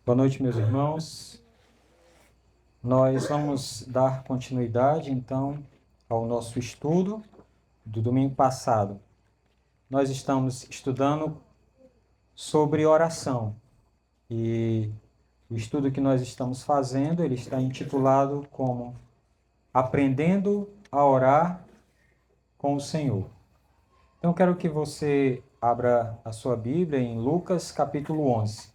Boa noite, meus irmãos. Nós vamos dar continuidade, então, ao nosso estudo do domingo passado. Nós estamos estudando sobre oração e o estudo que nós estamos fazendo, ele está intitulado como Aprendendo a Orar com o Senhor. Então, quero que você abra a sua Bíblia em Lucas, capítulo 11.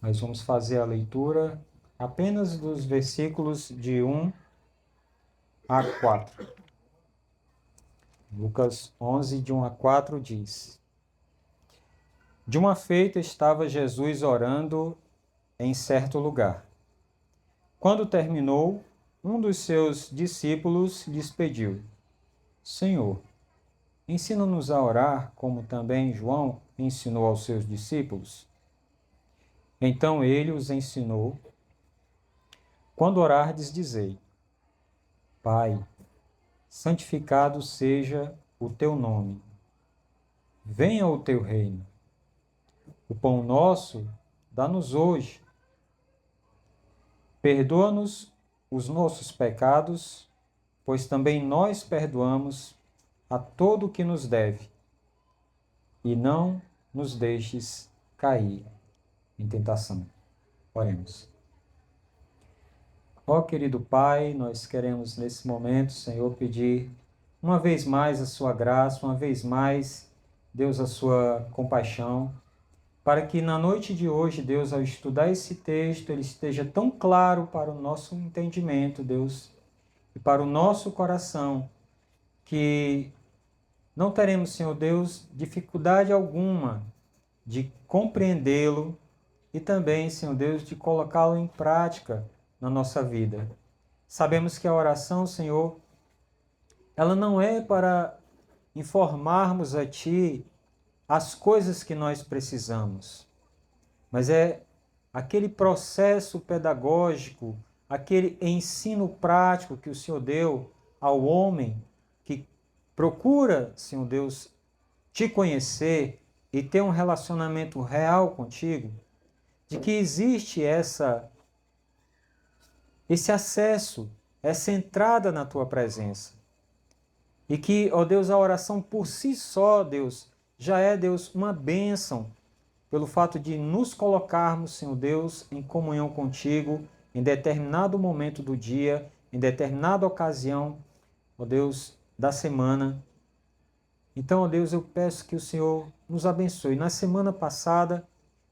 Nós vamos fazer a leitura apenas dos versículos de 1 a 4. Lucas 11, de 1 a 4 diz: De uma feita estava Jesus orando em certo lugar. Quando terminou, um dos seus discípulos lhes pediu: Senhor, ensina-nos a orar, como também João ensinou aos seus discípulos. Então ele os ensinou: Quando orardes, dizei: Pai, santificado seja o teu nome. Venha o teu reino. O pão nosso, dá-nos hoje. Perdoa-nos os nossos pecados, pois também nós perdoamos a todo o que nos deve. E não nos deixes cair em tentação. Oremos. Ó querido Pai, nós queremos nesse momento, Senhor, pedir uma vez mais a sua graça, uma vez mais, Deus, a sua compaixão, para que na noite de hoje, Deus, ao estudar esse texto, ele esteja tão claro para o nosso entendimento, Deus, e para o nosso coração, que não teremos, Senhor Deus, dificuldade alguma de compreendê-lo e também, Senhor Deus, de colocá-lo em prática na nossa vida. Sabemos que a oração, Senhor, ela não é para informarmos a Ti as coisas que nós precisamos, mas é aquele processo pedagógico, aquele ensino prático que o Senhor deu ao homem que procura, Senhor Deus, te conhecer e ter um relacionamento real contigo, de que existe esse acesso, essa entrada na tua presença. E que, ó Deus, a oração por si só, Deus, já é, Deus, uma bênção, pelo fato de nos colocarmos, Senhor Deus, em comunhão contigo, em determinado momento do dia, em determinada ocasião, ó Deus, da semana. Então, ó Deus, eu peço que o Senhor nos abençoe. Na semana passada,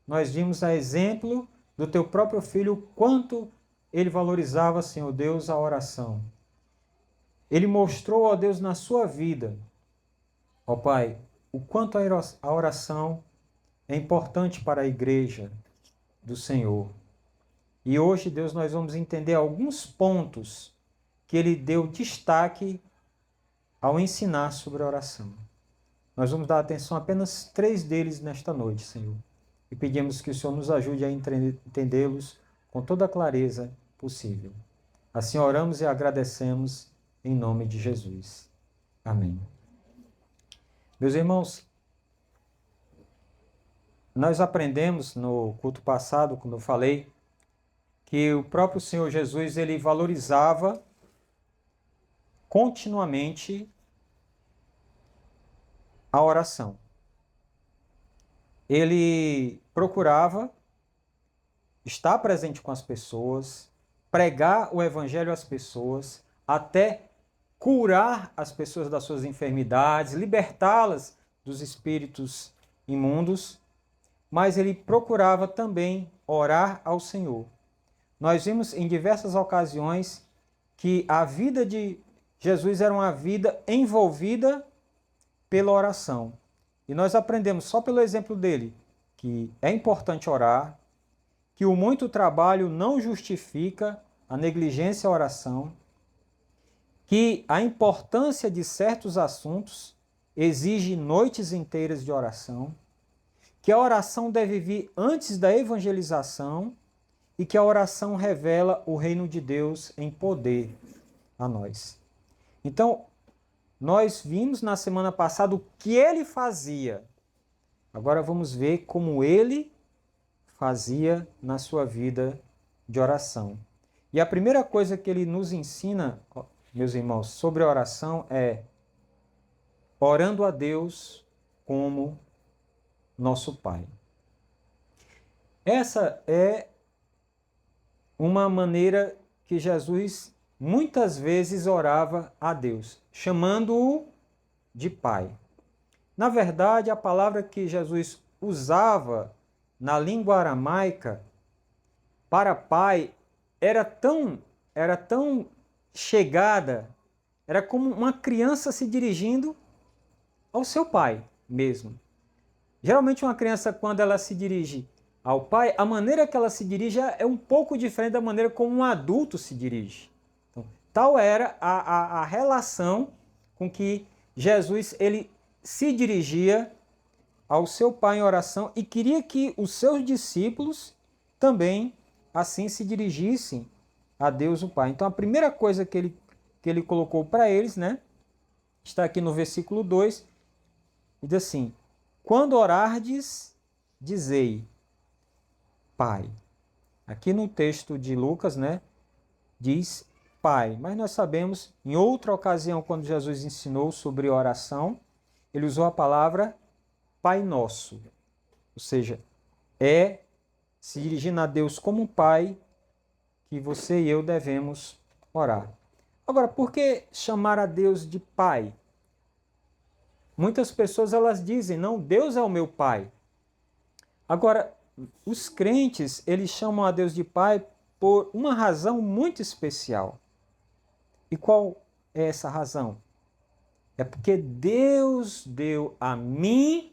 nós vimos a exemplo do teu próprio filho, o quanto ele valorizava, Senhor Deus, a oração. Ele mostrou, ó Deus, na sua vida, ó Pai, o quanto a oração é importante para a igreja do Senhor. E hoje, Deus, nós vamos entender alguns pontos que ele deu destaque ao ensinar sobre a oração. Nós vamos dar atenção a apenas 3 deles nesta noite, Senhor. E pedimos que o Senhor nos ajude a entendê-los com toda a clareza possível. Assim oramos e agradecemos em nome de Jesus. Amém. Meus irmãos, nós aprendemos no culto passado, como eu falei, que o próprio Senhor Jesus, ele valorizava continuamente a oração. Ele procurava estar presente com as pessoas, pregar o evangelho às pessoas, até curar as pessoas das suas enfermidades, libertá-las dos espíritos imundos, mas ele procurava também orar ao Senhor. Nós vimos em diversas ocasiões que a vida de Jesus era uma vida envolvida pela oração. E nós aprendemos só pelo exemplo dele que é importante orar, que o muito trabalho não justifica a negligência à oração, que a importância de certos assuntos exige noites inteiras de oração, que a oração deve vir antes da evangelização e que a oração revela o reino de Deus em poder a nós. Então, nós vimos na semana passada o que ele fazia. Agora vamos ver como ele fazia na sua vida de oração. E a primeira coisa que ele nos ensina, meus irmãos, sobre a oração é orando a Deus como nosso Pai. Essa é uma maneira que Jesus muitas vezes orava a Deus, chamando-o de Pai. Na verdade, a palavra que Jesus usava na língua aramaica para pai era tão chegada, era como uma criança se dirigindo ao seu pai mesmo. Geralmente uma criança, quando ela se dirige ao pai, a maneira que ela se dirige é um pouco diferente da maneira como um adulto se dirige. Então, tal era a relação com que Jesus ele se dirigia ao seu pai em oração e queria que os seus discípulos também assim se dirigissem a Deus o Pai. Então a primeira coisa que ele colocou para eles, né, está aqui no versículo 2, diz assim: quando orardes, dizei, Pai. Aqui no texto de Lucas, né, diz Pai, mas nós sabemos, em outra ocasião, quando Jesus ensinou sobre oração, ele usou a palavra Pai Nosso, ou seja, é se dirigindo a Deus como Pai que você e eu devemos orar. Agora, por que chamar a Deus de Pai? Muitas pessoas elas dizem, não, Deus é o meu Pai. Agora, os crentes, eles chamam a Deus de Pai por uma razão muito especial. E qual é essa razão? É porque Deus deu a mim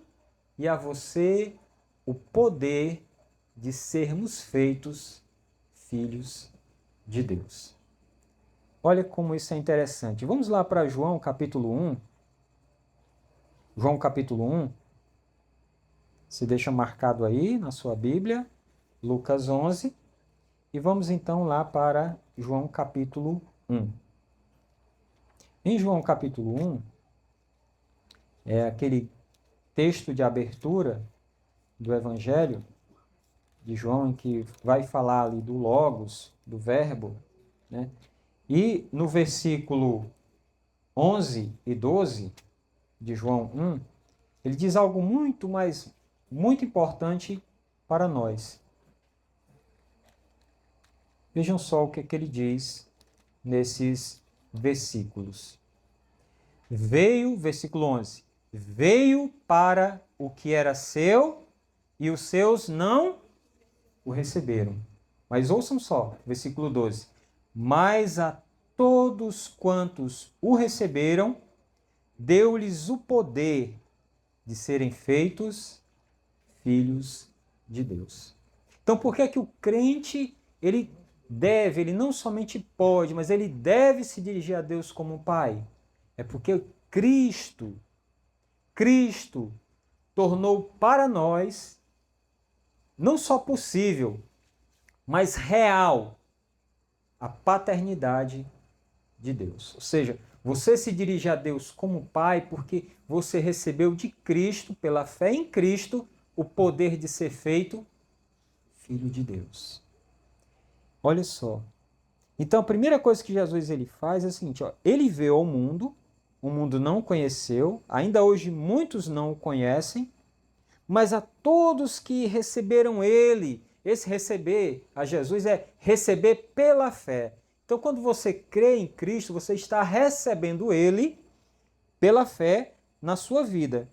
e a você o poder de sermos feitos filhos de Deus. Olha como isso é interessante. Vamos lá para João capítulo 1. João capítulo 1. Se deixa marcado aí na sua Bíblia, Lucas 11. E vamos então lá para João capítulo 1. Em João capítulo 1, é aquele texto de abertura do Evangelho de João, em que vai falar ali do Logos, do Verbo, né? E no versículo 11 e 12 de João 1, ele diz algo muito importante para nós. Vejam só o que ele diz nesses versículos. Veio, versículo 11, veio para o que era seu e os seus não o receberam. Mas ouçam só, versículo 12. Mas a todos quantos o receberam, deu-lhes o poder de serem feitos filhos de Deus. Então, por que é que o crente, ele não somente pode, mas ele deve se dirigir a Deus como Pai? É porque Cristo tornou para nós não só possível, mas real a paternidade de Deus. Ou seja, você se dirige a Deus como Pai porque você recebeu de Cristo, pela fé em Cristo, o poder de ser feito filho de Deus. Olha só. Então, a primeira coisa que Jesus ele faz é a seguinte, ó, ele veio ao mundo, o mundo não o conheceu, ainda hoje muitos não o conhecem, mas a todos que receberam ele, esse receber a Jesus é receber pela fé. Então, quando você crê em Cristo, você está recebendo ele pela fé na sua vida.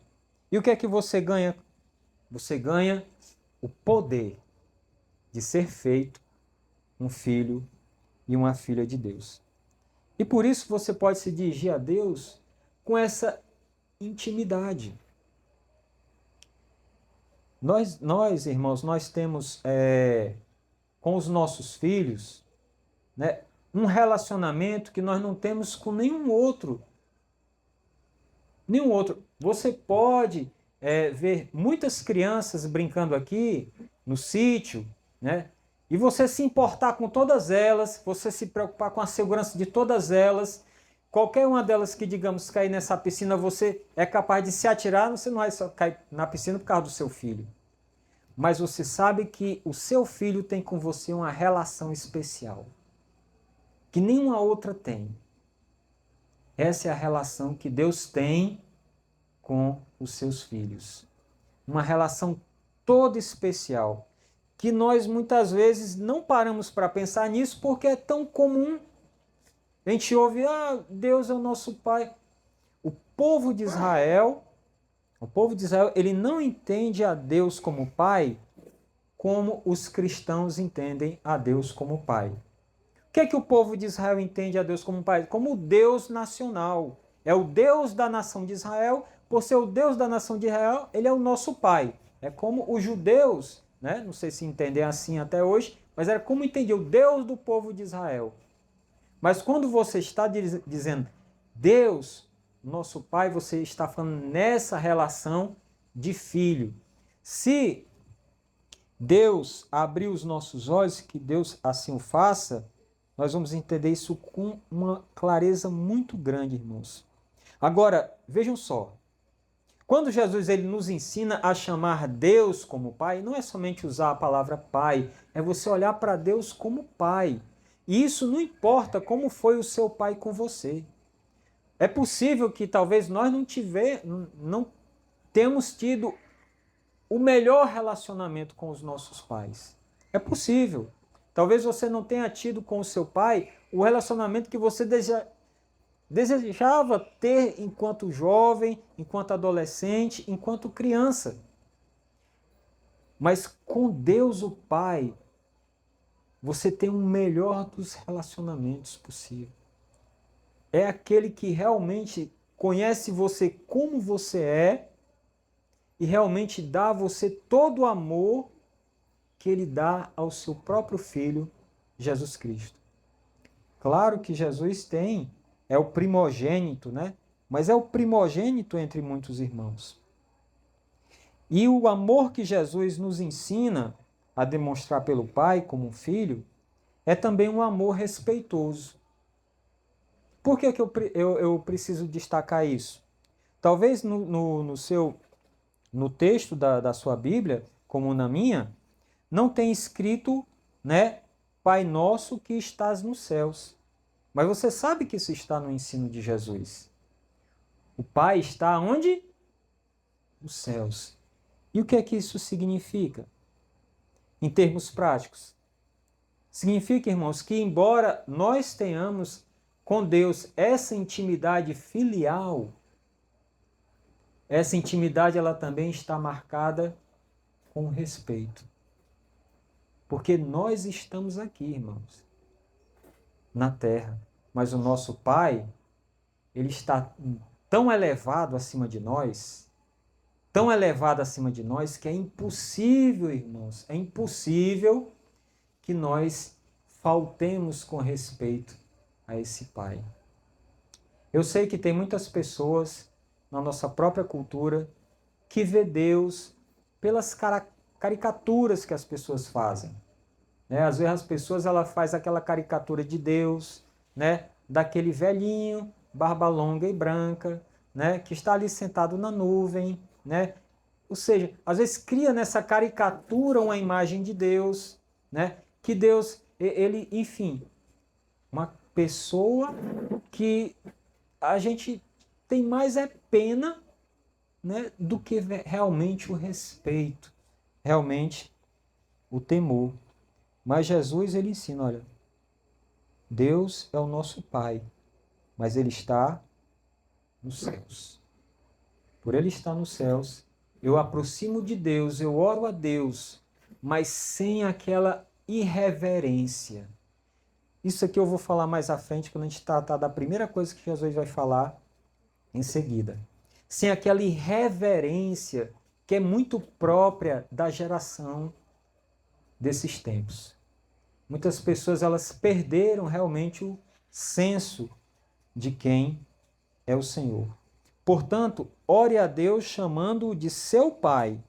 E o que é que você ganha? Você ganha o poder de ser feito um filho e uma filha de Deus. E por isso você pode se dirigir a Deus com essa intimidade. Nós irmãos, nós temos com os nossos filhos, né, um relacionamento que nós não temos com nenhum outro. Nenhum outro. Você pode ver muitas crianças brincando aqui no sítio, né? E você se importar com todas elas, você se preocupar com a segurança de todas elas. Qualquer uma delas que, digamos, cair nessa piscina, você é capaz de se atirar, você não vai só cair na piscina por causa do seu filho. mas você sabe que o seu filho tem com você uma relação especial, que nenhuma outra tem. Essa é a relação que Deus tem com os seus filhos. Uma relação toda especial, que nós muitas vezes não paramos para pensar nisso porque é tão comum. A gente ouve, Deus é o nosso Pai. O povo de Israel, ele não entende a Deus como Pai como os cristãos entendem a Deus como Pai. O que é que o povo de Israel entende a Deus como Pai? Como o Deus nacional. É o Deus da nação de Israel. Por ser o Deus da nação de Israel, ele é o nosso Pai. É como os judeus, né? Não sei se entendem assim até hoje, mas era como entender o Deus do povo de Israel. Mas quando você está dizendo Deus, nosso Pai, você está falando nessa relação de filho. Se Deus abrir os nossos olhos, que Deus assim o faça, nós vamos entender isso com uma clareza muito grande, irmãos. Agora, vejam só. Quando Jesus ele nos ensina a chamar Deus como Pai, não é somente usar a palavra Pai, é você olhar para Deus como Pai. E isso não importa como foi o seu pai com você. É possível que talvez nós não temos tido o melhor relacionamento com os nossos pais. É possível. Talvez você não tenha tido com o seu pai o relacionamento que você desejava ter enquanto jovem, enquanto adolescente, enquanto criança. Mas com Deus o Pai, você tem o melhor dos relacionamentos possível. É aquele que realmente conhece você como você é e realmente dá a você todo o amor que ele dá ao seu próprio Filho, Jesus Cristo. Claro que Jesus é o primogênito, né? Mas é o primogênito entre muitos irmãos. E o amor que Jesus nos ensina a demonstrar pelo Pai como um filho é também um amor respeitoso. Por que eu preciso destacar isso? Talvez no texto da sua Bíblia, como na minha, não tenha escrito, né, Pai nosso que estás nos céus. Mas você sabe que isso está no ensino de Jesus. O Pai está onde? Nos céus. E o que é que isso significa? Em termos práticos. Significa, irmãos, que embora nós tenhamos com Deus essa intimidade filial, essa intimidade ela também está marcada com respeito. Porque nós estamos aqui, irmãos, na terra. Mas o nosso Pai, ele está tão elevado acima de nós, tão elevado acima de nós, que é impossível, irmãos, é impossível que nós faltemos com respeito a esse Pai. Eu sei que tem muitas pessoas na nossa própria cultura que vê Deus pelas caricaturas que as pessoas fazem. Né? Às vezes as pessoas fazem aquela caricatura de Deus, né? Daquele velhinho, barba longa e branca, né? Que está ali sentado na nuvem, né? Ou seja, às vezes cria nessa caricatura uma imagem de Deus, né? Que Deus, ele, enfim, uma pessoa que a gente tem mais pena, né, do que realmente o respeito, realmente o temor. Mas Jesus, ele ensina, olha, Deus é o nosso Pai, mas ele está nos céus. Por ele estar nos céus, eu aproximo de Deus, eu oro a Deus, mas sem aquela irreverência. Isso aqui eu vou falar mais à frente, quando a gente tratar da primeira coisa que Jesus vai falar em seguida. Sem aquela irreverência que é muito própria da geração desses tempos. Muitas pessoas elas perderam realmente o senso de quem é o Senhor. Portanto, ore a Deus chamando-o de seu Pai.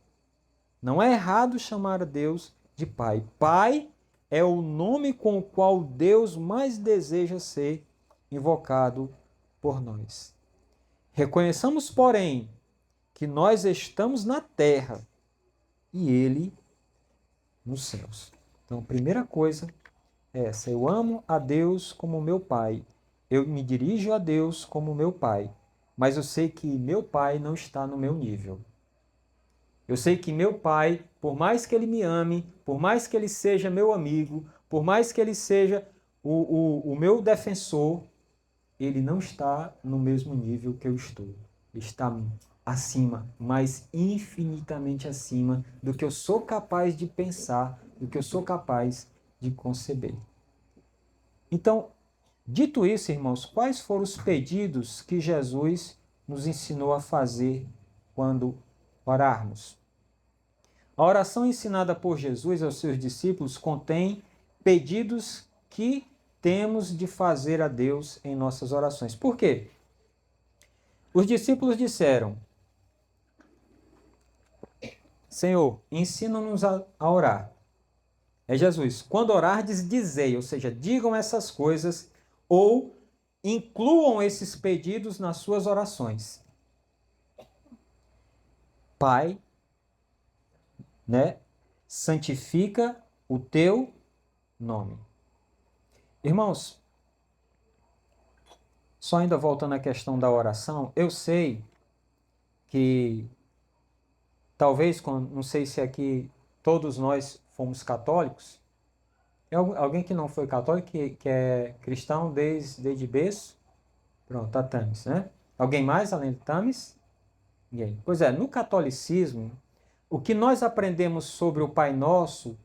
Não é errado chamar a Deus de Pai. Pai é o nome com o qual Deus mais deseja ser invocado por nós. Reconheçamos, porém, que nós estamos na terra e Ele nos céus. Então, a primeira coisa é essa: eu amo a Deus como meu Pai, eu me dirijo a Deus como meu Pai, mas eu sei que meu Pai não está no meu nível. Eu sei que meu Pai, por mais que Ele me ame, por mais que Ele seja meu amigo, por mais que Ele seja o meu defensor, Ele não está no mesmo nível que eu estou. Ele está acima, mas infinitamente acima do que eu sou capaz de pensar, do que eu sou capaz de conceber. Então, dito isso, irmãos, quais foram os pedidos que Jesus nos ensinou a fazer quando orarmos? A oração ensinada por Jesus aos seus discípulos contém pedidos que temos de fazer a Deus em nossas orações. Por quê? Os discípulos disseram: Senhor, ensina-nos a orar. É Jesus. Quando orardes, dizei, ou seja, digam essas coisas ou incluam esses pedidos nas suas orações. Pai, né? Santifica o teu nome. Irmãos, só ainda voltando à questão da oração, eu sei que talvez, não sei se aqui todos nós fomos católicos, alguém que não foi católico, que é cristão desde berço? Pronto, a Tamis, né? Alguém mais além de Tamis? Ninguém. Pois é, no catolicismo, o que nós aprendemos sobre o Pai Nosso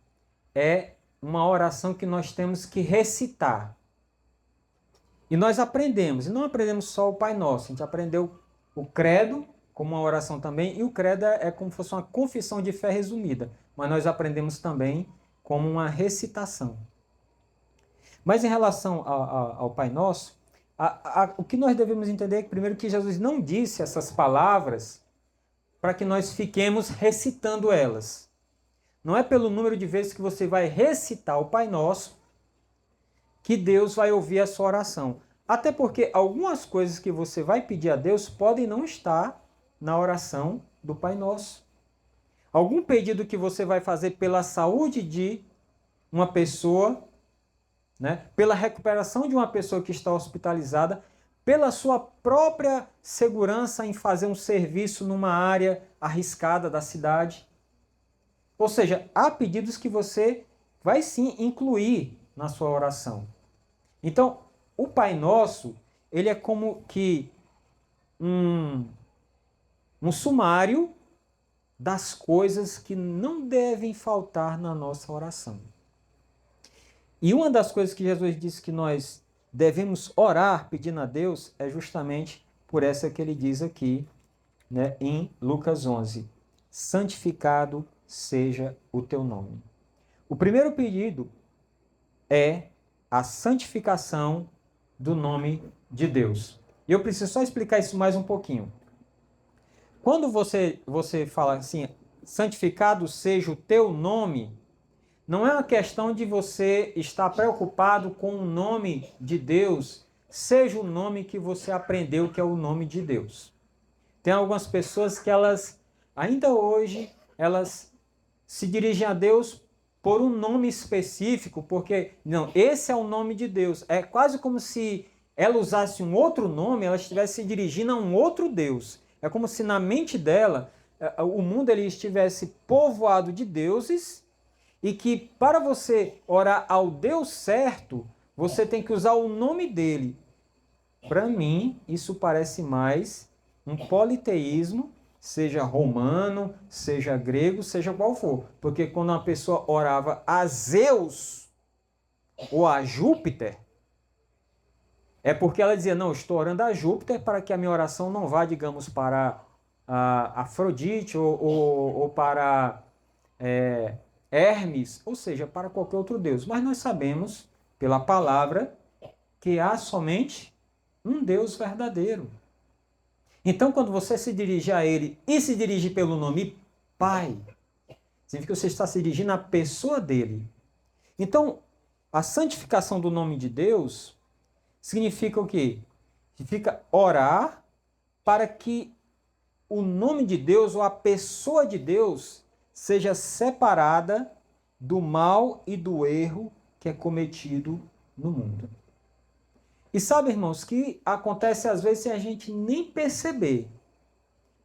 é uma oração que nós temos que recitar. E nós aprendemos, e não aprendemos só o Pai Nosso, a gente aprendeu o credo como uma oração também, e o credo é como se fosse uma confissão de fé resumida, mas nós aprendemos também como uma recitação. Mas em relação ao Pai Nosso, o que nós devemos entender é que, primeiro, que Jesus não disse essas palavras para que nós fiquemos recitando elas. Não é pelo número de vezes que você vai recitar o Pai Nosso que Deus vai ouvir a sua oração. Até porque algumas coisas que você vai pedir a Deus podem não estar na oração do Pai Nosso. Algum pedido que você vai fazer pela saúde de uma pessoa, né, pela recuperação de uma pessoa que está hospitalizada, pela sua própria segurança em fazer um serviço numa área arriscada da cidade. Ou seja, há pedidos que você vai sim incluir na sua oração. Então, o Pai Nosso, ele é como que um sumário das coisas que não devem faltar na nossa oração. E uma das coisas que Jesus disse que nós devemos orar pedindo a Deus é justamente por essa que ele diz aqui, né, em Lucas 11. Santificado seja o teu nome. O primeiro pedido é a santificação do nome de Deus. E eu preciso só explicar isso mais um pouquinho. Quando você fala assim, santificado seja o teu nome, não é uma questão de você estar preocupado com o nome de Deus, seja o nome que você aprendeu que é o nome de Deus. Tem algumas pessoas que ainda hoje, elas se dirigem a Deus por um nome específico, porque, não, esse é o nome de Deus. É quase como se ela usasse um outro nome, ela estivesse se dirigindo a um outro Deus. É como se na mente dela, o mundo ele estivesse povoado de deuses, e que para você orar ao Deus certo, você tem que usar o nome dele. Para mim, isso parece mais um politeísmo, seja romano, seja grego, seja qual for. Porque quando uma pessoa orava a Zeus ou a Júpiter, é porque ela dizia, não, estou orando a Júpiter para que a minha oração não vá, digamos, para a Afrodite ou para Hermes, ou seja, para qualquer outro deus. Mas nós sabemos, pela palavra, que há somente um Deus verdadeiro. Então, quando você se dirige a ele e se dirige pelo nome Pai, significa que você está se dirigindo à pessoa dele. Então, a santificação do nome de Deus significa o quê? Significa orar para que o nome de Deus ou a pessoa de Deus seja separada do mal e do erro que é cometido no mundo. E sabe, irmãos, que acontece às vezes sem a gente nem perceber.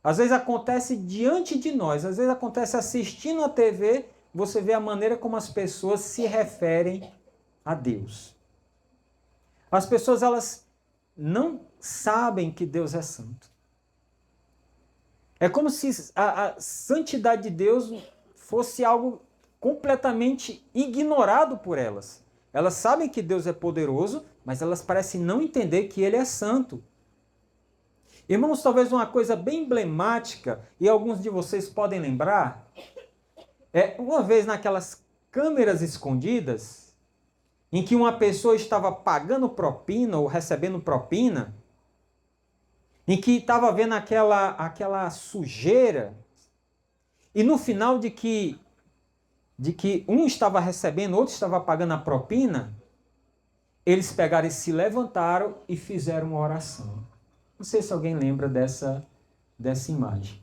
Às vezes acontece diante de nós, às vezes acontece assistindo a TV, você vê a maneira como as pessoas se referem a Deus. As pessoas, elas não sabem que Deus é santo. É como se a santidade de Deus fosse algo completamente ignorado por elas. Elas sabem que Deus é poderoso, mas elas parecem não entender que Ele é santo. Irmãos, talvez uma coisa bem emblemática, e alguns de vocês podem lembrar, uma vez naquelas câmeras escondidas, em que uma pessoa estava pagando propina ou recebendo propina, em que estava vendo aquela sujeira, e no final de que um estava recebendo, outro estava pagando a propina, eles pegaram e se levantaram e fizeram uma oração. Não sei se alguém lembra dessa imagem.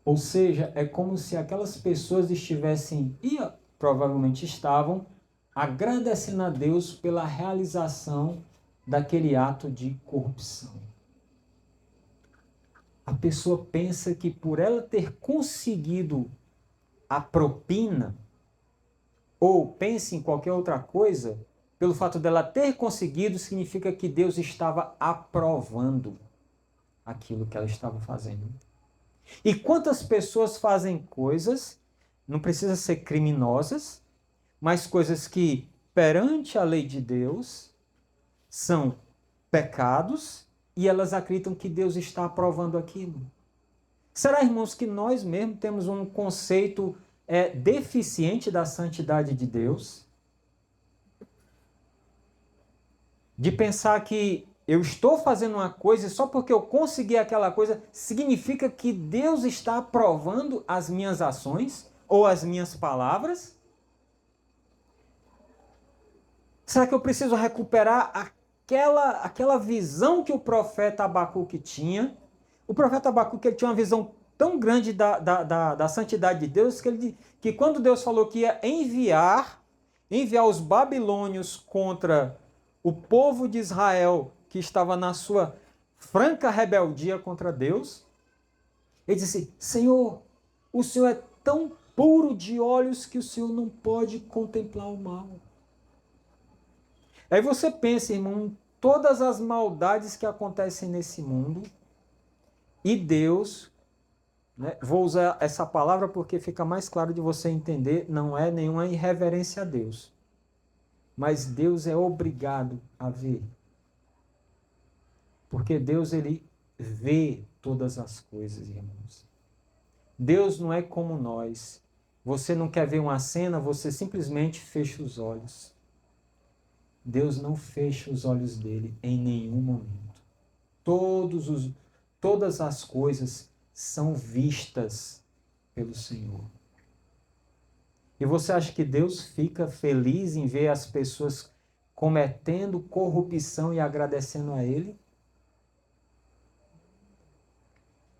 Ou seja, é como se aquelas pessoas estivessem, e provavelmente estavam, agradecendo a Deus pela realização daquele ato de corrupção. A pessoa pensa que por ela ter conseguido a propina, ou pense em qualquer outra coisa, pelo fato dela ter conseguido, significa que Deus estava aprovando aquilo que ela estava fazendo. E quantas pessoas fazem coisas, não precisa ser criminosas, mas coisas que, perante a lei de Deus, são pecados e elas acreditam que Deus está aprovando aquilo. Será, irmãos, que nós mesmos temos um conceito deficiente da santidade de Deus? De pensar que eu estou fazendo uma coisa e só porque eu consegui aquela coisa significa que Deus está aprovando as minhas ações ou as minhas palavras? Será que eu preciso recuperar aquela visão que o profeta Abacuque tinha? O profeta Abacuque ele tinha uma visão tão grande da santidade de Deus que quando Deus falou que ia enviar os babilônios contra o povo de Israel que estava na sua franca rebeldia contra Deus, ele disse: Senhor, o Senhor é tão puro de olhos que o Senhor não pode contemplar o mal. Aí você pensa, irmão, em todas as maldades que acontecem nesse mundo, e Deus, vou usar essa palavra porque fica mais claro de você entender, não é nenhuma irreverência a Deus. Mas Deus é obrigado a ver. Porque Deus, ele vê todas as coisas, irmãos. Deus não é como nós. Você não quer ver uma cena, você simplesmente fecha os olhos. Deus não fecha os olhos dele em nenhum momento. Todas as coisas são vistas pelo Senhor. E você acha que Deus fica feliz em ver as pessoas cometendo corrupção e agradecendo a Ele?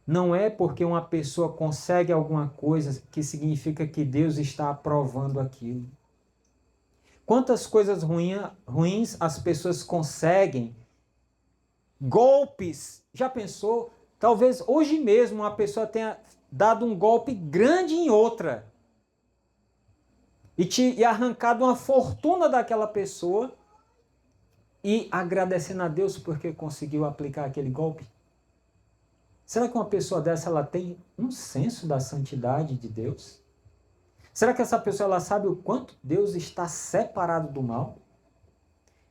Não é porque uma pessoa consegue alguma coisa que significa que Deus está aprovando aquilo. Quantas coisas ruins as pessoas conseguem? Golpes. Já pensou? Talvez hoje mesmo uma pessoa tenha dado um golpe grande em outra e arrancado uma fortuna daquela pessoa e agradecendo a Deus porque conseguiu aplicar aquele golpe. Será que uma pessoa dessa ela tem um senso da santidade de Deus? Será que essa pessoa ela sabe o quanto Deus está separado do mal?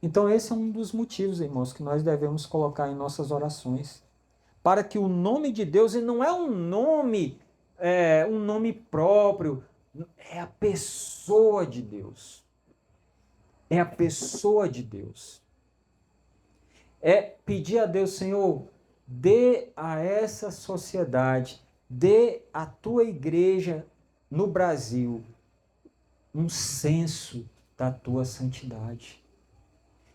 Então esse é um dos motivos, irmãos, que nós devemos colocar em nossas orações. Para que o nome de Deus, e não é um nome próprio, é a pessoa de Deus. É a pessoa de Deus. É pedir a Deus, Senhor, dê a essa sociedade, dê à tua igreja no Brasil um senso da tua santidade.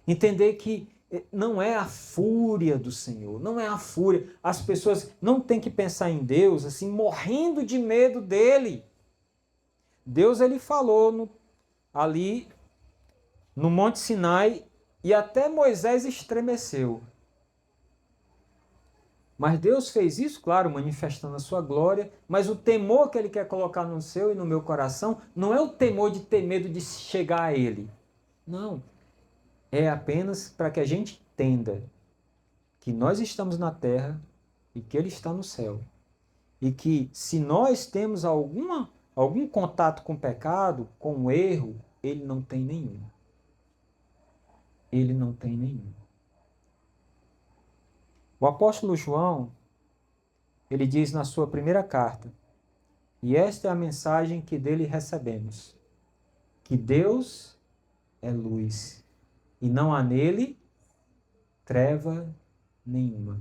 Entender que não é a fúria do Senhor, não é a fúria. As pessoas não têm que pensar em Deus assim, morrendo de medo dele. Deus ele falou ali no Monte Sinai e até Moisés estremeceu. Mas Deus fez isso, claro, manifestando a sua glória, mas o temor que ele quer colocar no seu e no meu coração não é o temor de ter medo de chegar a ele. Não. É apenas para que a gente entenda que nós estamos na terra e que ele está no céu. E que se nós temos algum contato com o pecado, com o erro, ele não tem nenhum. Ele não tem nenhum. O apóstolo João, ele diz na sua primeira carta, e esta é a mensagem que dele recebemos, que Deus é luz, e não há nele treva nenhuma.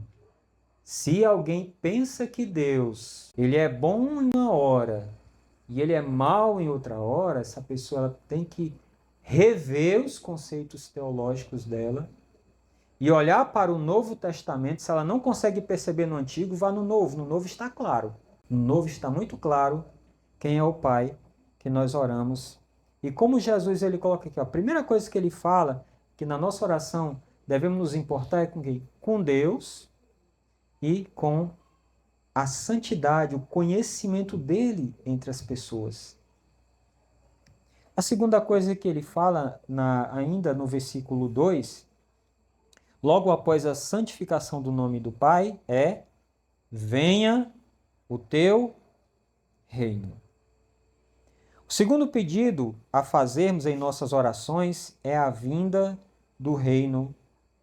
Se alguém pensa que Deus, ele é bom em uma hora, e ele é mau em outra hora, essa pessoa ela tem que rever os conceitos teológicos dela, e olhar para o Novo Testamento. Se ela não consegue perceber no Antigo, vá no Novo. No Novo está claro. No Novo está muito claro quem é o Pai que nós oramos. E como Jesus ele coloca aqui, a primeira coisa que ele fala, que na nossa oração devemos nos importar é com quem? Com Deus e com a santidade, o conhecimento dele entre as pessoas. A segunda coisa que ele fala ainda no versículo 2, logo após a santificação do nome do Pai, é: venha o teu reino. O segundo pedido a fazermos em nossas orações é a vinda do reino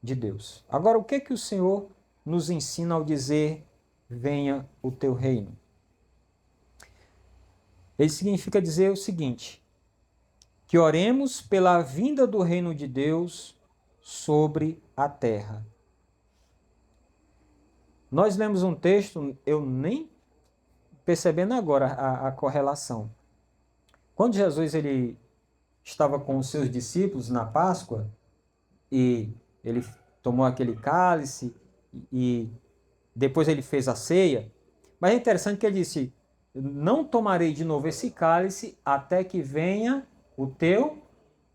de Deus. Agora, o que o Senhor nos ensina ao dizer: venha o teu reino? Ele significa dizer o seguinte: que oremos pela vinda do reino de Deus sobre a terra. Nós lemos um texto, eu nem percebendo agora a correlação. Quando Jesus ele estava com os seus discípulos na Páscoa, e ele tomou aquele cálice, e depois ele fez a ceia, mas é interessante que ele disse: não tomarei de novo esse cálice até que venha o teu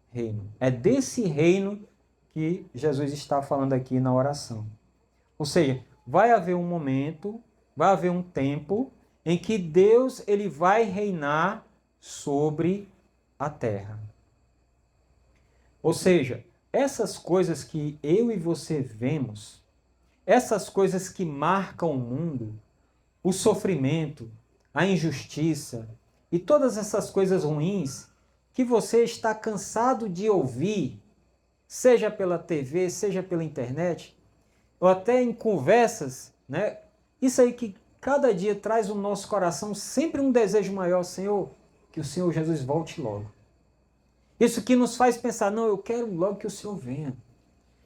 reino. É desse reino que Jesus está falando aqui na oração. Ou seja, vai haver um momento, vai haver um tempo em que Deus ele vai reinar sobre a terra. Ou seja, essas coisas que eu e você vemos, essas coisas que marcam o mundo, o sofrimento, a injustiça e todas essas coisas ruins que você está cansado de ouvir, seja pela TV, seja pela internet, ou até em conversas, né? Isso aí que cada dia traz no nosso coração sempre um desejo maior: Senhor, que o Senhor Jesus volte logo. Isso que nos faz pensar: não, eu quero logo que o Senhor venha.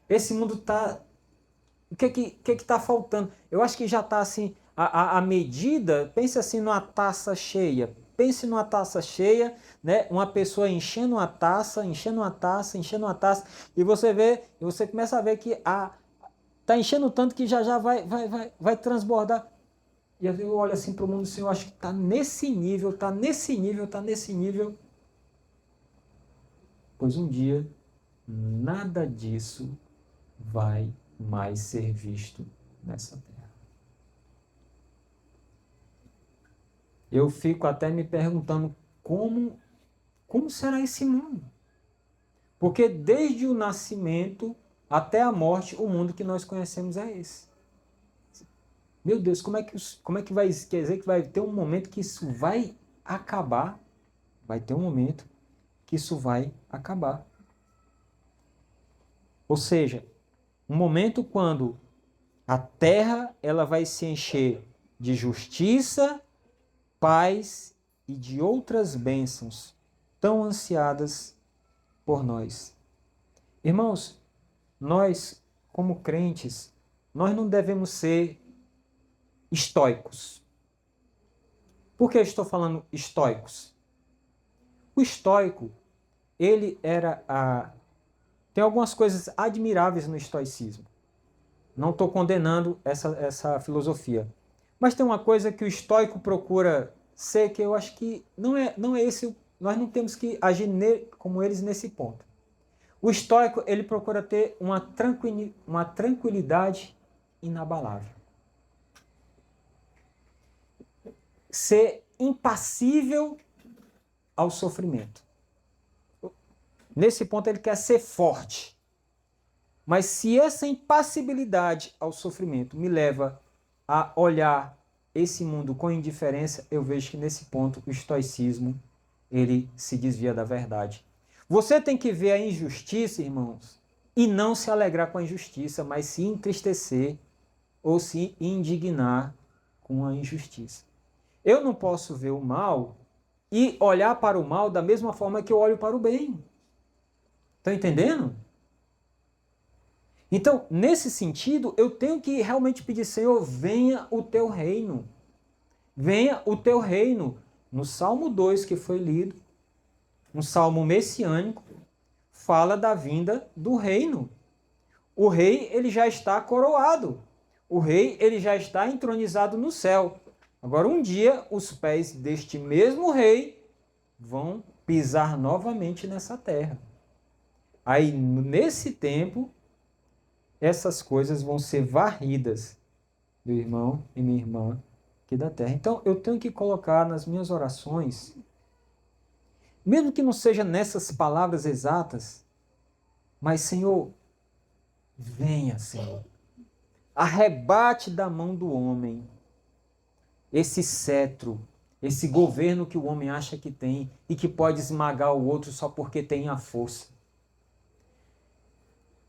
Esse mundo está... O que está faltando? Eu acho que já está assim, a medida, pense assim numa taça cheia. Pense numa taça cheia, né? Uma pessoa enchendo uma taça, enchendo uma taça, enchendo uma taça, e você começa a ver que está enchendo tanto que já vai transbordar. E eu olho assim para o mundo assim, eu acho que está nesse nível, está nesse nível, está nesse nível. Pois um dia, nada disso vai mais ser visto nessa terra. Eu fico até me perguntando como será esse mundo? Porque desde o nascimento até a morte, o mundo que nós conhecemos é esse. Meu Deus, como é que vai... Quer dizer que vai ter um momento que isso vai acabar? Vai ter um momento que isso vai acabar. Ou seja, um momento quando a terra ela vai se encher de justiça, paz e de outras bênçãos tão ansiadas por nós. Irmãos, nós, como crentes, nós não devemos ser estoicos. Por que eu estou falando estoicos? O estoico, ele era tem algumas coisas admiráveis no estoicismo. Não estou condenando essa filosofia. Mas tem uma coisa que o estoico procura ser, que eu acho que não é esse nós não temos que agir como eles nesse ponto. O estoico, ele procura ter uma tranquilidade inabalável. Ser impassível ao sofrimento. Nesse ponto ele quer ser forte. Mas se essa impassibilidade ao sofrimento me leva a olhar esse mundo com indiferença, eu vejo que nesse ponto o estoicismo ele se desvia da verdade. Você tem que ver a injustiça, irmãos, e não se alegrar com a injustiça, mas se entristecer ou se indignar com a injustiça. Eu não posso ver o mal e olhar para o mal da mesma forma que eu olho para o bem. Estão entendendo? Então, nesse sentido, eu tenho que realmente pedir, Senhor, venha o teu reino. Venha o teu reino. No Salmo 2 que foi lido, um salmo messiânico, fala da vinda do reino. O rei, ele já está coroado. O rei, ele já está entronizado no céu. Agora, um dia, os pés deste mesmo rei vão pisar novamente nessa terra. Aí, nesse tempo, essas coisas vão ser varridas, meu irmão e minha irmã, aqui da terra. Então, eu tenho que colocar nas minhas orações, mesmo que não seja nessas palavras exatas, mas, Senhor, venha, Senhor. Arrebate da mão do homem esse cetro, esse governo que o homem acha que tem e que pode esmagar o outro só porque tem a força.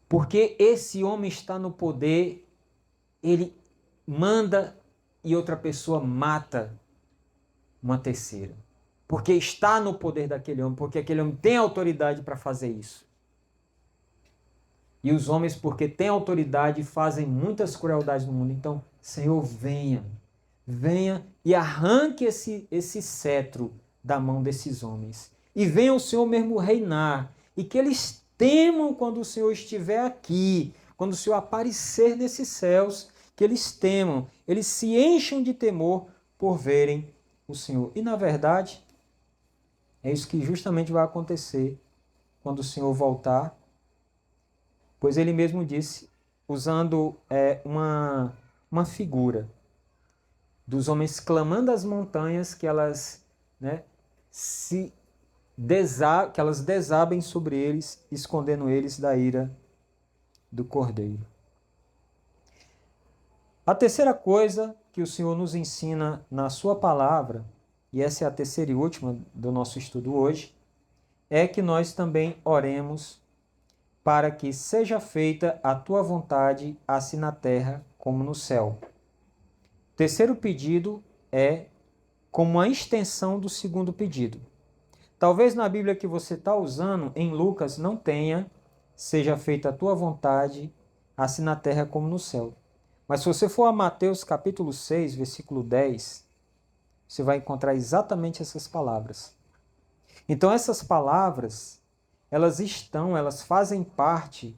Porque esse homem está no poder, ele manda e outra pessoa mata uma terceira. Porque está no poder daquele homem, porque aquele homem tem autoridade para fazer isso. E os homens, porque têm autoridade, fazem muitas crueldades no mundo. Então, Senhor, venha e arranque esse cetro da mão desses homens. E venha o Senhor mesmo reinar. E que eles temam quando o Senhor estiver aqui, quando o Senhor aparecer nesses céus, que eles temam, eles se encham de temor por verem o Senhor. E na verdade, é isso que justamente vai acontecer quando o Senhor voltar, pois ele mesmo disse, usando uma figura dos homens clamando às montanhas que elas, que elas desabem sobre eles, escondendo eles da ira do Cordeiro. A terceira coisa que o Senhor nos ensina na sua palavra, e essa é a terceira e última do nosso estudo hoje, é que nós também oremos para que seja feita a tua vontade, assim na terra como no céu. O terceiro pedido é como a extensão do segundo pedido. Talvez na Bíblia que você está usando, em Lucas, não tenha, seja feita a tua vontade, assim na terra como no céu. Mas se você for a Mateus capítulo 6, versículo 10, você vai encontrar exatamente essas palavras. Então essas palavras, elas fazem parte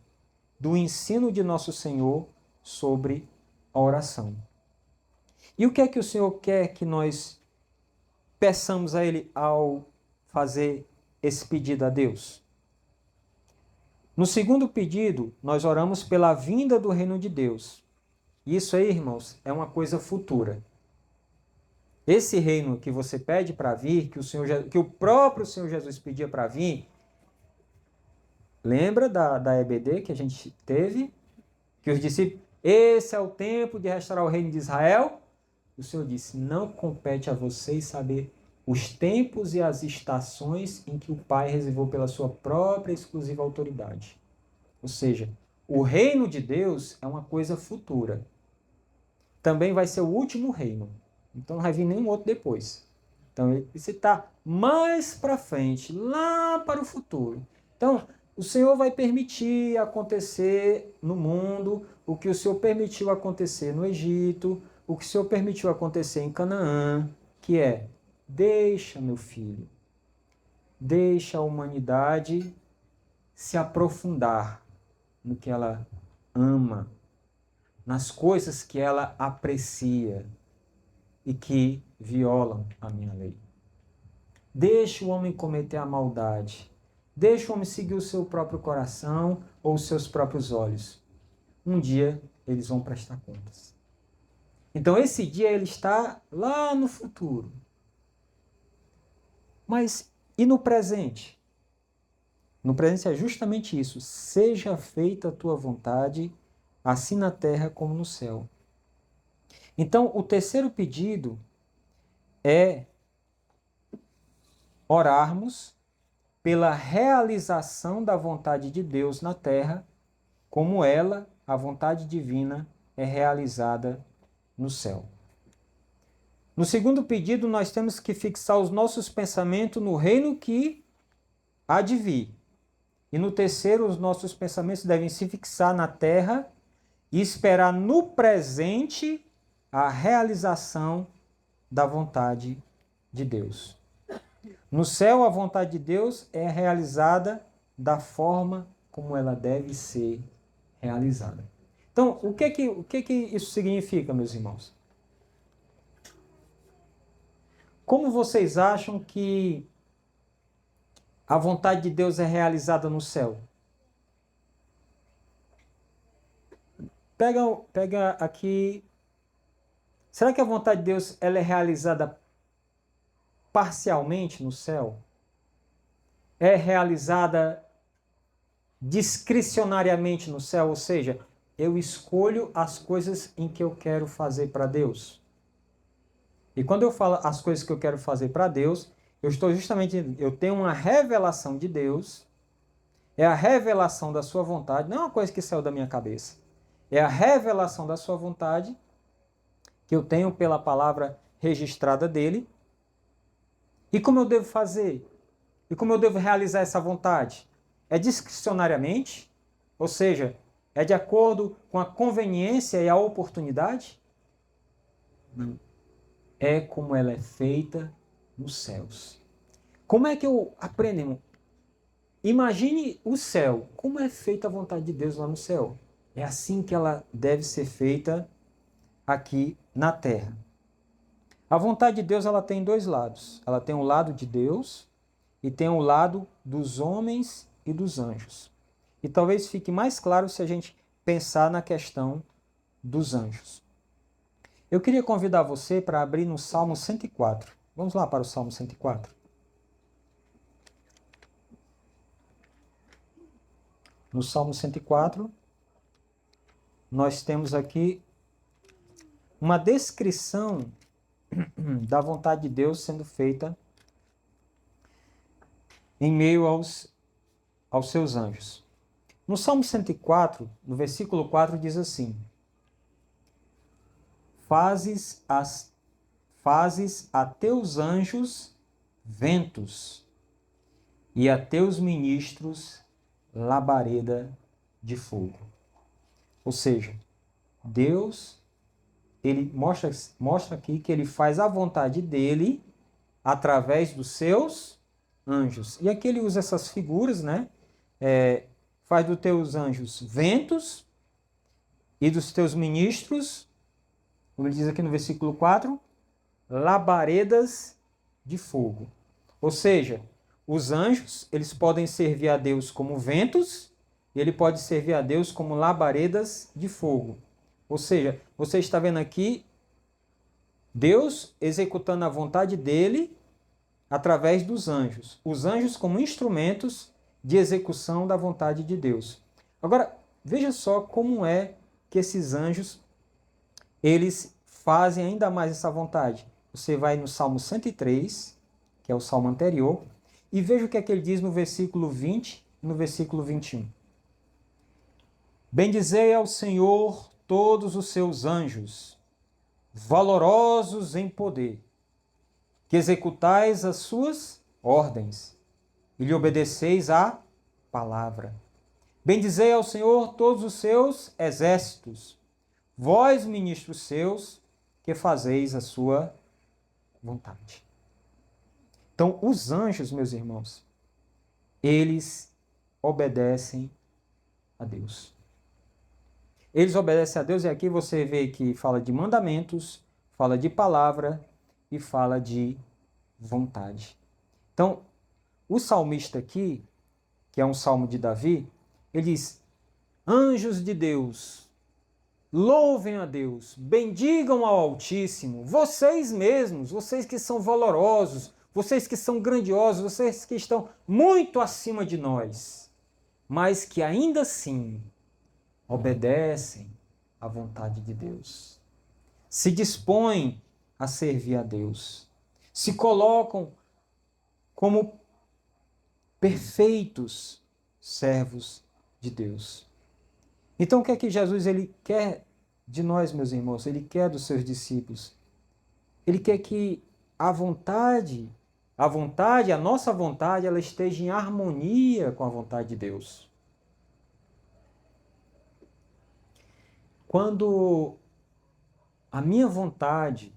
do ensino de nosso Senhor sobre a oração. E o que é que o Senhor quer que nós peçamos a Ele ao fazer esse pedido a Deus? No segundo pedido, nós oramos pela vinda do reino de Deus. Isso aí, irmãos, é uma coisa futura. Esse reino que você pede para vir, que o próprio Senhor Jesus pedia para vir, lembra da EBD que a gente teve? Que os discípulos, esse é o tempo de restaurar o reino de Israel. O Senhor disse, não compete a vocês saber os tempos e as estações em que o Pai reservou pela sua própria exclusiva autoridade. Ou seja, o reino de Deus é uma coisa futura. Também vai ser o último reino. Então não vai vir nenhum outro depois. Então você está mais para frente, lá para o futuro. Então o Senhor vai permitir acontecer no mundo o que o Senhor permitiu acontecer no Egito, o que o Senhor permitiu acontecer em Canaã, que é, deixa, meu filho, deixa a humanidade se aprofundar no que ela ama, nas coisas que ela aprecia e que violam a minha lei. Deixa o homem cometer a maldade. Deixa o homem seguir o seu próprio coração ou os seus próprios olhos. Um dia eles vão prestar contas. Então esse dia ele está lá no futuro. Mas e no presente? No presente é justamente isso. Seja feita a tua vontade, assim na terra como no céu. Então, o terceiro pedido é orarmos pela realização da vontade de Deus na terra, como ela, a vontade divina, é realizada no céu. No segundo pedido, nós temos que fixar os nossos pensamentos no reino que há de vir. E no terceiro, os nossos pensamentos devem se fixar na terra e esperar no presente a realização da vontade de Deus. No céu, a vontade de Deus é realizada da forma como ela deve ser realizada. Então, o que isso significa, meus irmãos? Como vocês acham que a vontade de Deus é realizada no céu? Pega aqui. Será que a vontade de Deus ela é realizada parcialmente no céu? É realizada discricionariamente no céu? Ou seja, eu escolho as coisas em que eu quero fazer para Deus. E quando eu falo as coisas que eu quero fazer para Deus, eu tenho uma revelação de Deus, é a revelação da sua vontade, não é uma coisa que saiu da minha cabeça. É a revelação da sua vontade que eu tenho pela palavra registrada dele. E como eu devo fazer? E como eu devo realizar essa vontade? É discricionariamente? Ou seja, é de acordo com a conveniência e a oportunidade? Não. É como ela é feita nos céus. Como é que eu aprendo, irmão? Imagine o céu. Como é feita a vontade de Deus lá no céu? É assim que ela deve ser feita aqui na terra. A vontade de Deus ela tem dois lados. Ela tem o lado de Deus e tem o lado dos homens e dos anjos. E talvez fique mais claro se a gente pensar na questão dos anjos. Eu queria convidar você para abrir no Salmo 104. Vamos lá para o Salmo 104. No Salmo 104, nós temos aqui uma descrição da vontade de Deus sendo feita em meio aos seus anjos. No Salmo 104, no versículo 4, diz assim: Fazes a teus anjos ventos e a teus ministros labareda de fogo. Ou seja, Deus, ele mostra aqui que ele faz a vontade dele através dos seus anjos. E aqui ele usa essas figuras, né? Faz dos teus anjos ventos e dos teus ministros, como ele diz aqui no versículo 4, labaredas de fogo. Ou seja, os anjos, eles podem servir a Deus como ventos e ele pode servir a Deus como labaredas de fogo. Ou seja, você está vendo aqui Deus executando a vontade dele através dos anjos. Os anjos como instrumentos de execução da vontade de Deus. Agora, veja só como é que esses anjos, eles fazem ainda mais essa vontade. Você vai no Salmo 103, que é o salmo anterior, e veja o que é que ele diz no versículo 20 e no versículo 21. Bendizei ao Senhor todos os seus anjos, valorosos em poder, que executais as suas ordens e lhe obedeceis à palavra. Bendizei ao Senhor todos os seus exércitos, vós, ministros seus, que fazeis a sua vontade. Então, os anjos, meus irmãos, eles obedecem a Deus. Eles obedecem a Deus e aqui você vê que fala de mandamentos, fala de palavra e fala de vontade. Então, o salmista aqui, que é um salmo de Davi, ele diz: anjos de Deus, louvem a Deus, bendigam ao Altíssimo, vocês mesmos, vocês que são valorosos, vocês que são grandiosos, vocês que estão muito acima de nós, mas que ainda assim obedecem à vontade de Deus, se dispõem a servir a Deus, se colocam como perfeitos servos de Deus. Então o que é que Jesus ele quer de nós, meus irmãos? Ele quer dos seus discípulos. Ele quer que a nossa vontade, ela esteja em harmonia com a vontade de Deus. Quando a minha vontade,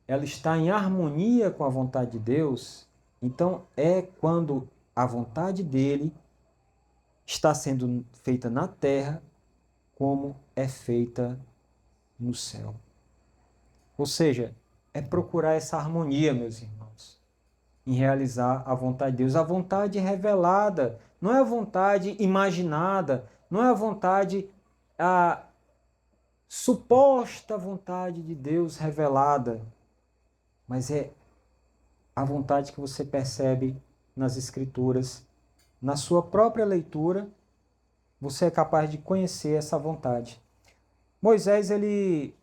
ela está em harmonia com a vontade de Deus, então é quando a vontade dele está sendo feita na terra como é feita no céu. Ou seja, é procurar essa harmonia, meus irmãos, em realizar a vontade de Deus. A vontade revelada, não é a vontade imaginada, não é a vontade, a suposta vontade de Deus revelada, mas é a vontade que você percebe nas Escrituras, na sua própria leitura, você é capaz de conhecer essa vontade. Moisés, ele,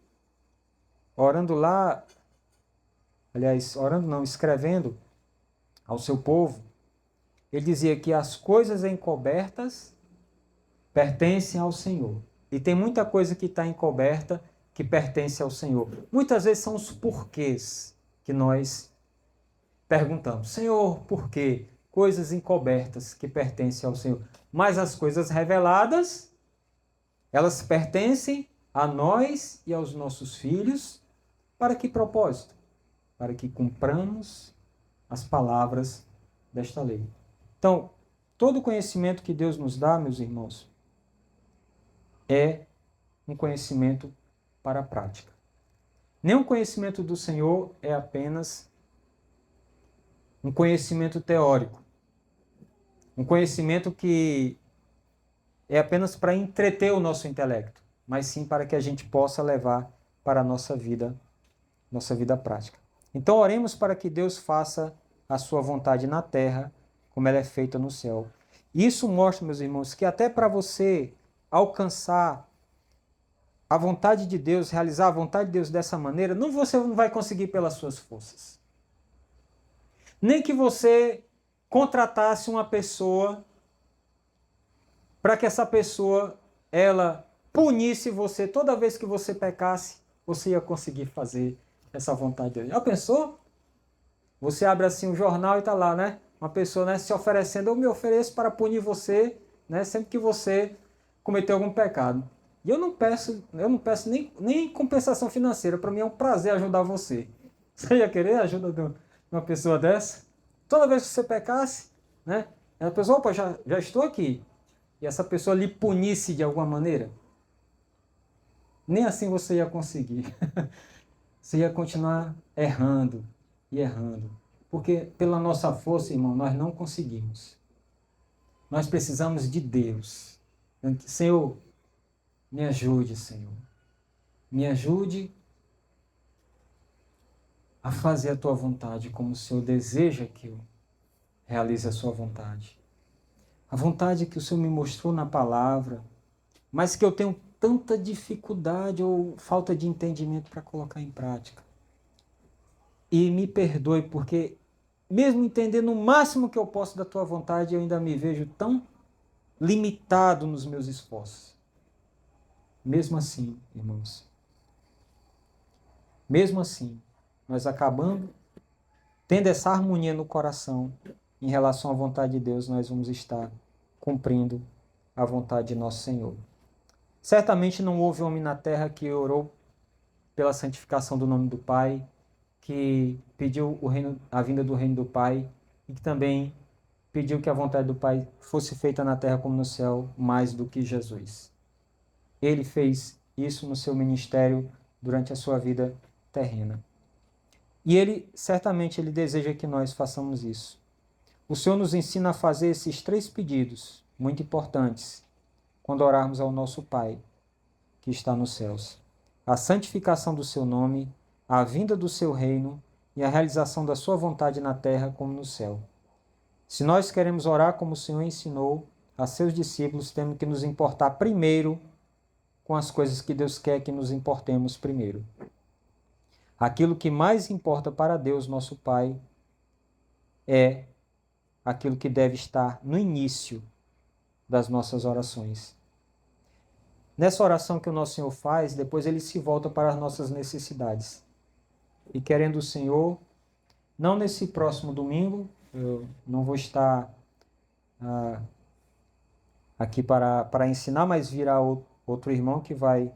orando lá, aliás, orando não, escrevendo ao seu povo, ele dizia que as coisas encobertas pertencem ao Senhor. E tem muita coisa que está encoberta que pertence ao Senhor. Muitas vezes são os porquês que nós perguntamos. Senhor, por quê? Coisas encobertas que pertencem ao Senhor. Mas as coisas reveladas, elas pertencem a nós e aos nossos filhos. Para que propósito? Para que cumpramos as palavras desta lei. Então, todo conhecimento que Deus nos dá, meus irmãos, é um conhecimento para a prática. Nenhum conhecimento do Senhor é apenas um conhecimento teórico. Um conhecimento que é apenas para entreter o nosso intelecto, mas sim para que a gente possa levar para a nossa vida prática. Então, oremos para que Deus faça a sua vontade na terra, como ela é feita no céu. Isso mostra, meus irmãos, que até para você alcançar a vontade de Deus, realizar a vontade de Deus dessa maneira, você não vai conseguir pelas suas forças. Nem que você contratasse uma pessoa para que essa pessoa, ela punisse você toda vez que você pecasse, você ia conseguir fazer essa vontade de Deus. Já pensou? Você abre assim um jornal e está lá, né? Uma pessoa, né, se oferecendo: eu me ofereço para punir você, né, sempre que você cometeu algum pecado. E eu não peço nem compensação financeira. Para mim é um prazer ajudar você. Você ia querer a ajuda de uma pessoa dessa? Toda vez que você pecasse, né? A pessoa, opa, já estou aqui. E essa pessoa lhe punisse de alguma maneira? Nem assim você ia conseguir. Você ia continuar errando e errando. Porque pela nossa força, irmão, nós não conseguimos. Nós precisamos de Deus. Senhor, me ajude, Senhor. Me ajude a fazer a tua vontade como o Senhor deseja que eu realize a sua vontade. A vontade que o Senhor me mostrou na palavra, mas que eu tenho tanta dificuldade ou falta de entendimento para colocar em prática. E me perdoe, porque mesmo entendendo o máximo que eu posso da tua vontade, eu ainda me vejo tão limitado nos meus esforços. Mesmo assim, irmãos, mesmo assim, nós acabando tendo essa harmonia no coração em relação à vontade de Deus, nós vamos estar cumprindo a vontade de nosso Senhor. Certamente não houve homem na terra que orou pela santificação do nome do Pai, que pediu a vinda do reino do Pai e que também pediu que a vontade do Pai fosse feita na terra como no céu, mais do que Jesus. Ele fez isso no seu ministério durante a sua vida terrena. E certamente ele deseja que nós façamos isso. O Senhor nos ensina a fazer esses 3 pedidos, muito importantes, quando orarmos ao nosso Pai, que está nos céus: a santificação do seu nome, a vinda do seu reino e a realização da sua vontade na terra como no céu. Se nós queremos orar como o Senhor ensinou a seus discípulos, temos que nos importar primeiro com as coisas que Deus quer que nos importemos primeiro. Aquilo que mais importa para Deus, nosso Pai, é aquilo que deve estar no início das nossas orações. Nessa oração que o nosso Senhor faz, depois ele se volta para as nossas necessidades. E querendo o Senhor, não nesse próximo domingo, eu não vou estar aqui para ensinar, mas virá outro irmão que vai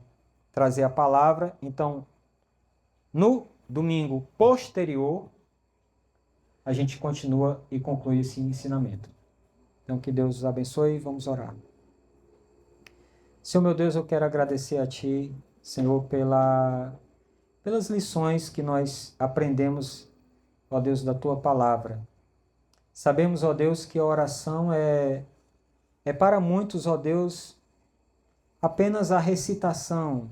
trazer a palavra. Então, no domingo posterior, a gente continua e conclui esse ensinamento. Então, que Deus os abençoe e vamos orar. Senhor meu Deus, eu quero agradecer a Ti, Senhor, pelas lições que nós aprendemos, ó Deus, da Tua palavra. Sabemos, ó Deus, que a oração é para muitos, ó Deus, apenas a recitação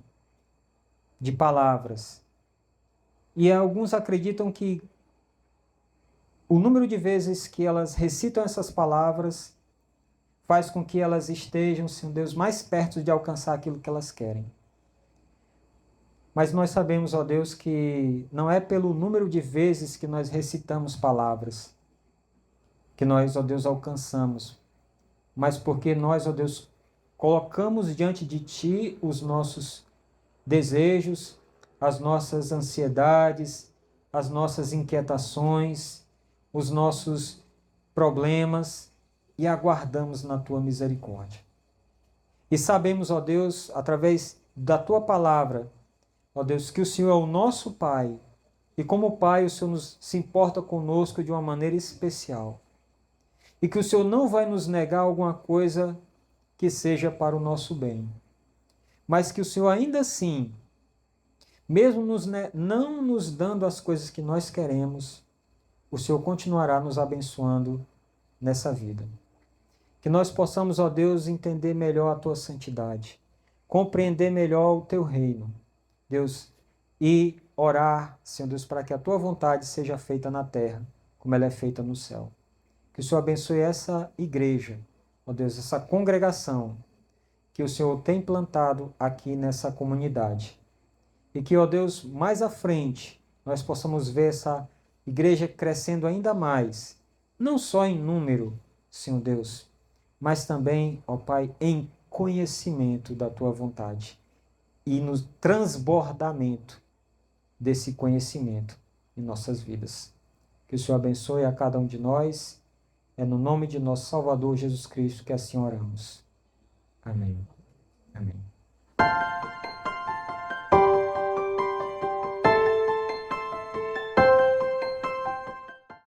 de palavras. E alguns acreditam que o número de vezes que elas recitam essas palavras faz com que elas estejam, Senhor Deus, mais perto de alcançar aquilo que elas querem. Mas nós sabemos, ó Deus, que não é pelo número de vezes que nós recitamos palavras que nós, ó Deus, alcançamos, mas porque nós, ó Deus, colocamos diante de Ti os nossos desejos, as nossas ansiedades, as nossas inquietações, os nossos problemas e aguardamos na Tua misericórdia. E sabemos, ó Deus, através da Tua palavra, ó Deus, que o Senhor é o nosso Pai e como Pai o Senhor se importa conosco de uma maneira especial. E que o Senhor não vai nos negar alguma coisa que seja para o nosso bem. Mas que o Senhor ainda assim, mesmo não nos dando as coisas que nós queremos, o Senhor continuará nos abençoando nessa vida. Que nós possamos, ó Deus, entender melhor a Tua santidade, compreender melhor o Teu reino, Deus, e orar, Senhor Deus, para que a Tua vontade seja feita na terra, como ela é feita no céu. Que o Senhor abençoe essa igreja, ó Deus, essa congregação que o Senhor tem plantado aqui nessa comunidade. E que, ó Deus, mais à frente, nós possamos ver essa igreja crescendo ainda mais, não só em número, Senhor Deus, mas também, ó Pai, em conhecimento da Tua vontade e no transbordamento desse conhecimento em nossas vidas. Que o Senhor abençoe a cada um de nós. É no nome de nosso Salvador Jesus Cristo que assim oramos. Amém.